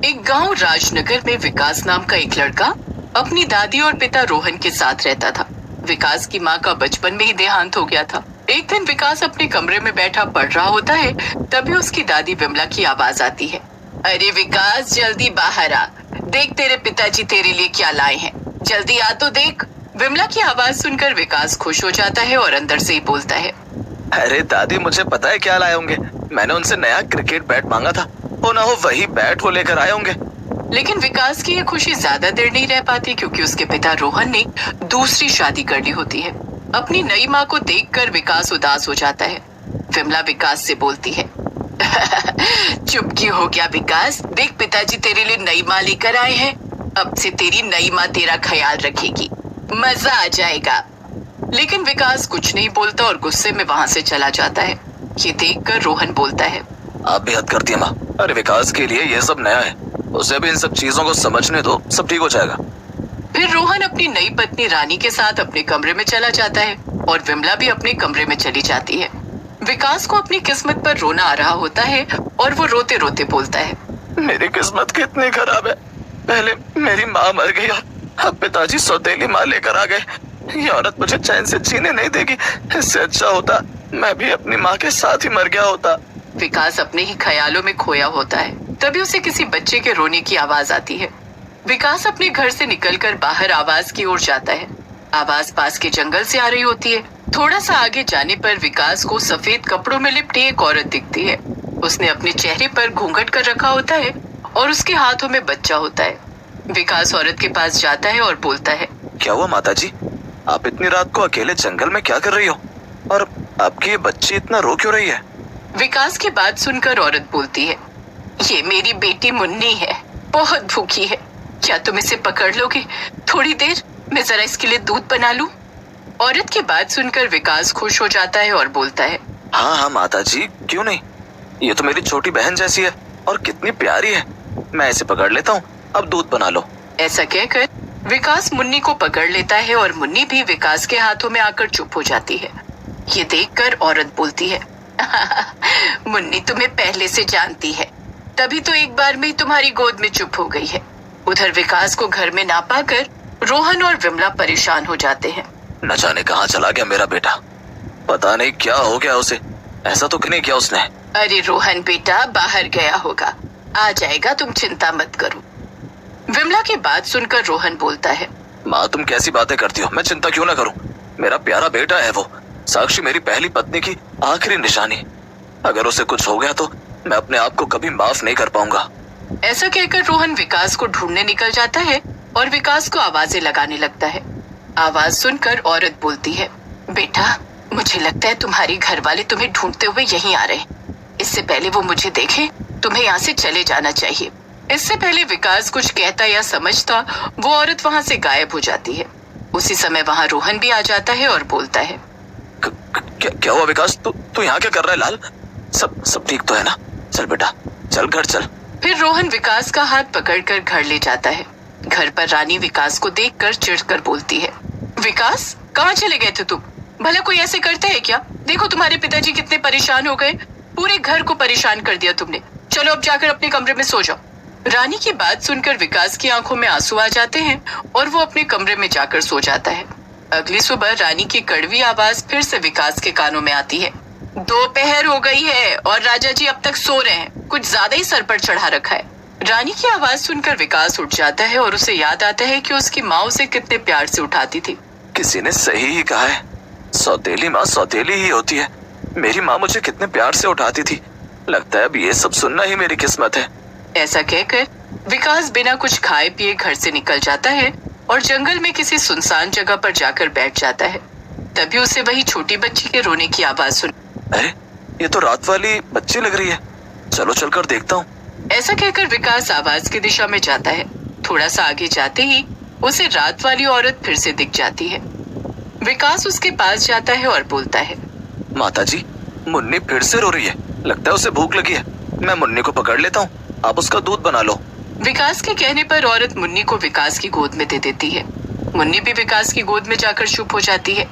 एक गांव राजनगर में विकास नाम का एक लड़का अपनी दादी और पिता रोहन के साथ रहता था। विकास की माँ का बचपन में ही देहांत हो गया था। एक दिन विकास अपने कमरे में बैठा पढ़ रहा होता है, तभी उसकी दादी विमला की आवाज आती है। अरे विकास, जल्दी बाहर आ, देख तेरे पिताजी तेरे लिए क्या लाए हैं, जल्दी आ तो देख। विमला की आवाज सुनकर विकास खुश हो जाता है और अंदर से ही बोलता है, अरे दादी, मुझे पता है क्या लाए होंगे। मैंने उनसे नया क्रिकेट बैट मांगा था, वो ना हो वही बैट वो लेकर आए होंगे। लेकिन विकास की ये खुशी ज्यादा देर नहीं रह पाती, क्योंकि उसके पिता रोहन ने दूसरी शादी कर ली होती है। अपनी नई माँ को देखकर विकास उदास हो जाता है। विमला विकास से बोलती है, चुप क्यों हो गया विकास, देख पिताजी तेरे लिए नई माँ लेकर आए हैं। अब से तेरी नई माँ तेरा ख्याल रखेगी, मजा आ जाएगा। लेकिन विकास कुछ नहीं बोलता और गुस्से में वहाँ से चला जाता है। ये देखकर रोहन बोलता है, आप भी हद करती है माँ। अरे विकास के लिए ये सब नया है, उसे भी इन सब चीजों को समझने दो, सब ठीक हो जाएगा। फिर रोहन अपनी नई पत्नी रानी के साथ अपने कमरे में चला जाता है और विमला भी अपने कमरे में चली जाती है। विकास को अपनी किस्मत पर रोना आ रहा होता है और वो रोते रोते बोलता है, मेरी किस्मत कितनी खराब है। पहले मेरी माँ मर गई और अब पिताजी सौतेली माँ लेकर आ गए। ये औरत मुझे चैन से जीने नहीं देगी। इससे अच्छा होता मैं भी अपनी माँ के साथ ही मर गया होता। विकास अपने ही ख्यालों में खोया होता है। तभी उसे किसी बच्चे के रोने की आवाज आती है। विकास अपने घर से निकलकर बाहर आवाज की ओर जाता है। आवाज पास के जंगल से आ रही होती है। थोड़ा सा आगे जाने पर विकास को सफेद कपड़ों में लिपटी एक औरत दिखती है। उसने अपने चेहरे पर घूंघट कर रखा होता है और उसके हाथों में बच्चा होता है। विकास औरत के पास जाता है और बोलता है, क्या हुआ माताजी, आप इतनी रात को अकेले जंगल में क्या कर रही हो, और आपकी ये बच्ची इतना रो क्यों रही है? विकास की बात सुनकर औरत बोलती है, ये मेरी बेटी मुन्नी है, बहुत भूखी है, क्या तुम इसे पकड़ लोगे? थोड़ी देर, मैं जरा इसके लिए दूध बना लूं। औरत की बात सुनकर विकास खुश हो जाता है और बोलता है, हाँ हाँ माताजी, क्यों नहीं, ये तो मेरी छोटी बहन जैसी है और कितनी प्यारी है। मैं इसे पकड़ लेता हूँ, अब दूध बना लो। ऐसा कहकर विकास मुन्नी को पकड़ लेता है और मुन्नी भी विकास के हाथों में आकर चुप हो जाती है। ये देखकर औरत बोलती है, मुन्नी तुम्हें पहले से जानती है, तभी तो एक बार में ही तुम्हारी गोद में चुप हो गई है। उधर विकास को घर में ना पाकर रोहन और विमला परेशान हो जाते हैं। न जाने कहाँ चला गया मेरा बेटा, पता नहीं क्या हो गया उसे, ऐसा तो नहीं किया उसने। अरे रोहन बेटा बाहर गया होगा, आ जाएगा, तुम चिंता मत करो। विमला की बात सुनकर रोहन बोलता है, माँ तुम कैसी बातें करती हो, मैं चिंता क्यों ना करूं, मेरा प्यारा बेटा है वो, साक्षी मेरी पहली पत्नी की आखिरी निशानी। अगर उसे कुछ हो गया तो मैं अपने आप को कभी माफ नहीं कर पाऊंगा। ऐसा कहकर रोहन विकास को ढूंढने निकल जाता है और विकास को आवाजें लगाने लगता है। आवाज सुनकर औरत बोलती है, बेटा मुझे लगता है तुम्हारे घर वाले तुम्हें ढूंढते हुए यहीं आ रहे हैं। इससे पहले वो मुझे देखे, तुम्हें यहाँ से चले जाना चाहिए। इससे पहले विकास कुछ कहता या समझता, वो औरत वहाँ से गायब हो जाती है। उसी समय वहाँ रोहन भी आ जाता है और बोलता है, क्या हुआ विकास, तू यहाँ क्या कर रहा है लाल? सब ठीक तो है ना? चल बेटा, चल घर चल। फिर रोहन विकास का हाथ पकड़कर घर ले जाता है। घर पर रानी विकास को देखकर चिढ़कर बोलती है, विकास कहाँ चले गए थे तुम? भला कोई ऐसे करता है क्या? देखो तुम्हारे पिताजी कितने परेशान हो गए, पूरे घर को परेशान कर दिया तुमने। चलो अब जाकर अपने कमरे में सो जाओ। रानी की बात सुनकर विकास की आंखों में आंसू आ जाते हैं और वो अपने कमरे में जाकर सो जाता है। अगली सुबह रानी की कड़वी आवाज फिर से विकास के कानों में आती है, दोपहर हो गई है और राजा जी अब तक सो रहे हैं, कुछ ज्यादा ही सर पर चढ़ा रखा है। रानी की आवाज सुनकर विकास उठ जाता है और उसे याद आता है कि उसकी माँ उसे कितने प्यार से उठाती थी। किसी ने सही ही कहा है, सौतेली माँ सौतेली ही होती है। मेरी माँ मुझे कितने प्यार से उठाती थी, लगता है अब ये सब सुनना ही मेरी किस्मत है। ऐसा कहकर विकास बिना कुछ खाए पिए घर से निकल जाता है और जंगल में किसी सुनसान जगह पर जाकर बैठ जाता है। तभी उसे वही छोटी बच्ची के रोने की आवाज सुन, अरे ये तो रात वाली बच्ची लग रही है, चलो चलकर देखता हूँ। ऐसा कहकर विकास आवाज की दिशा में जाता है। थोड़ा सा आगे जाते ही उसे रात वाली औरत फिर से दिख जाती है। विकास उसके पास जाता है और बोलता है, माताजी मुन्नी फिर से रो रही है, लगता है उसे भूख लगी है, मैं मुन्नी को पकड़ लेता हूँ, आप उसका दूध बना लो। विकास के कहने पर औरत मुन्नी को विकास की गोद में दे देती है। मुन्नी भी विकास की गोद में जाकर चुप हो जाती है।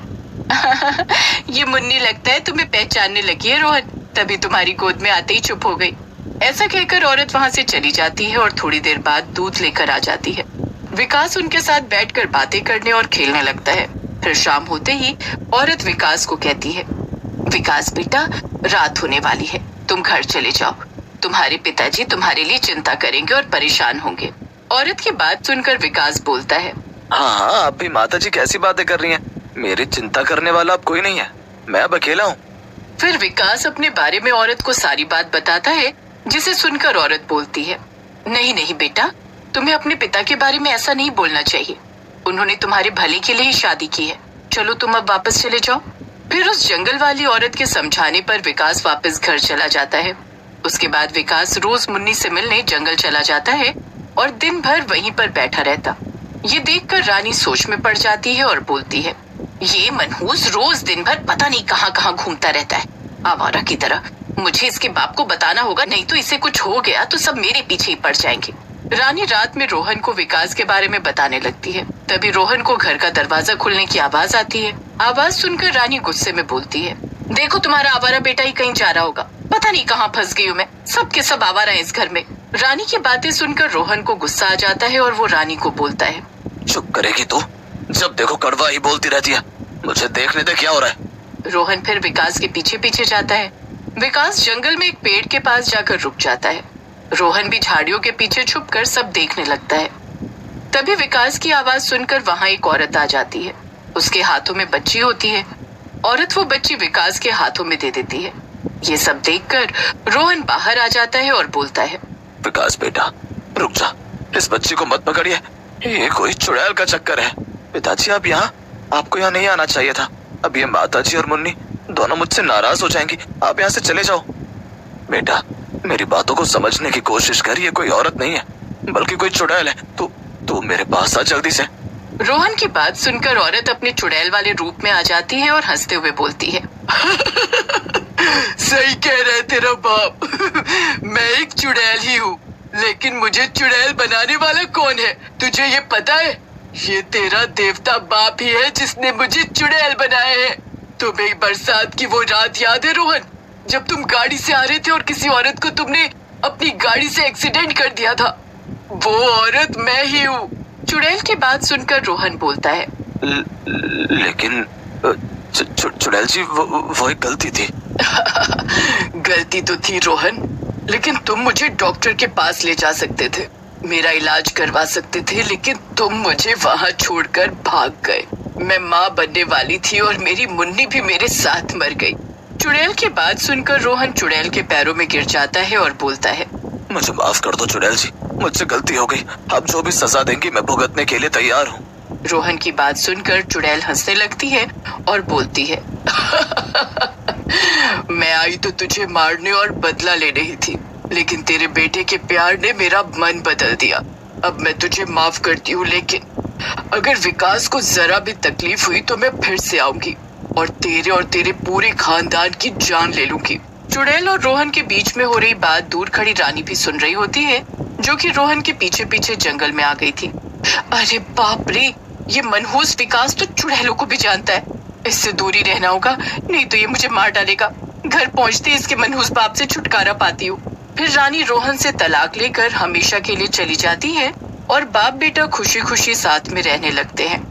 ये मुन्नी लगता है तुम्हें पहचानने लगी है रोहन, तभी तुम्हारी गोद में आते ही चुप हो गई। ऐसा कहकर औरत वहाँ से चली जाती है और थोड़ी देर बाद दूध लेकर आ जाती है। विकास उनके साथ बैठकर बातें करने और खेलने लगता है। फिर शाम होते ही औरत विकास को कहती है, विकास बेटा, रात होने वाली है, तुम घर चले जाओ। तुम्हारे पिताजी तुम्हारे लिए चिंता करेंगे और परेशान होंगे। औरत की बात सुनकर विकास बोलता है, हाँ हाँ, अब भी माताजी कैसी बातें कर रही हैं? मेरी चिंता करने वाला अब कोई नहीं है, मैं अब अकेला हूँ। फिर विकास अपने बारे में औरत को सारी बात बताता है, जिसे सुनकर औरत बोलती है, नहीं नहीं बेटा, तुम्हें अपने पिता के बारे में ऐसा नहीं बोलना चाहिए। उन्होंने तुम्हारे भले के लिए ही शादी की है। चलो तुम अब वापस चले जाओ। फिर उस जंगल वाली औरत के समझाने पर विकास वापस घर चला जाता है। उसके बाद विकास रोज मुन्नी से मिलने जंगल चला जाता है और दिन भर वहीं पर बैठा रहता। ये देखकर रानी सोच में पड़ जाती है और बोलती है, ये मनहूस रोज दिन भर पता नहीं कहाँ कहाँ घूमता रहता है, आवारा की तरह। मुझे इसके बाप को बताना होगा, नहीं तो इसे कुछ हो गया तो सब मेरे पीछे ही पड़ जाएंगे। रानी रात में रोहन को विकास के बारे में बताने लगती है। तभी रोहन को घर का दरवाजा खुलने की आवाज आती है। आवाज सुनकर रानी गुस्से में बोलती है, देखो तुम्हारा आवारा बेटा ही कहीं जा रहा होगा, पता नहीं कहाँ फंस गई हूँ मैं, सबके सब आवारा है इस घर में। रानी की बातें सुनकर रोहन को गुस्सा आ जाता है और वो रानी को बोलता है, चुप करेगी तू? जब देखो कड़वा ही बोलती रहती है, मुझे देखने दे क्या हो रहा है। रोहन फिर विकास के पीछे पीछे जाता है। विकास जंगल में एक पेड़ के पास जाकर रुक जाता है। रोहन भी झाड़ियों के पीछे छुपकर सब देखने लगता है। तभी विकास की आवाज सुनकर वहाँ एक औरत आ जाती है। उसके हाथों में बच्ची होती है। औरत वो बच्ची विकास के हाथों में दे देती है। ये सब देखकर रोहन बाहर आ जाता है और बोलता है, विकास बेटा रुक जा, इस बच्ची को मत पकड़िए, ये कोई चुड़ैल का चक्कर है। पिताजी आप यहाँ, आपको यहाँ नहीं आना चाहिए था। अब ये माताजी और मुन्नी दोनों मुझसे नाराज हो जाएंगी, आप यहाँ से चले जाओ। बेटा मेरी बातों को समझने की कोशिश कर, ये कोई औरत नहीं है बल्कि कोई चुड़ैल है। तू मेरे पास आ जल्दी से। रोहन की बात सुनकर औरत अपने चुड़ैल वाले रूप में आ जाती है और हंसते हुए बोलती है, सही कह रहे तेरा बाप, मैं एक चुड़ैल ही हूँ, लेकिन मुझे चुड़ैल बनाने वाला कौन है तुझे ये पता है? ये तेरा देवता बाप ही है जिसने मुझे चुड़ैल बनाया है। तुम्हें बरसात की वो रात याद है रोहन, जब तुम गाड़ी से आ रहे थे और किसी औरत को तुमने अपनी गाड़ी से एक्सीडेंट कर दिया था? वो औरत मैं ही हूँ। चुड़ैल की बात सुनकर रोहन बोलता है, लेकिन चुड़ैल जी वो एक गलती थी। गलती तो थी रोहन, लेकिन तुम मुझे डॉक्टर के पास ले जा सकते थे, मेरा इलाज करवा सकते थे, लेकिन तुम मुझे वहाँ छोड़कर भाग गए। मैं माँ बनने वाली थी और मेरी मुन्नी भी मेरे साथ मर गई। चुड़ैल की बात सुनकर रोहन चुड़ैल के पैरों में गिर जाता है और बोलता है, मुझे माफ कर दो चुड़ैल जी, मुझसे गलती हो गई। अब जो भी सजा देंगी मैं भुगतने के लिए तैयार हूँ। रोहन की बात सुनकर चुड़ैल हंसने लगती है और बोलती है, मैं आई तो तुझे मारने और बदला लेने ही थी, लेकिन तेरे बेटे के प्यार ने मेरा मन बदल दिया। अब मैं तुझे माफ करती हूँ, लेकिन अगर विकास को जरा भी तकलीफ हुई तो मैं फिर से आऊंगी और तेरे पूरे खानदान की जान ले लूंगी। चुड़ैल और रोहन के बीच में हो रही बात दूर खड़ी रानी भी सुन रही होती है, जो कि रोहन के पीछे पीछे जंगल में आ गई थी। अरे बाप रे, ये मनहूस विकास तो चुड़ैलों को भी जानता है। इससे दूरी रहना होगा, नहीं तो ये मुझे मार डालेगा। घर पहुंचते इसके मनहूस बाप से छुटकारा पाती हूँ। फिर रानी रोहन से तलाक लेकर हमेशा के लिए चली जाती है और बाप बेटा खुशी खुशी साथ में रहने लगते हैं।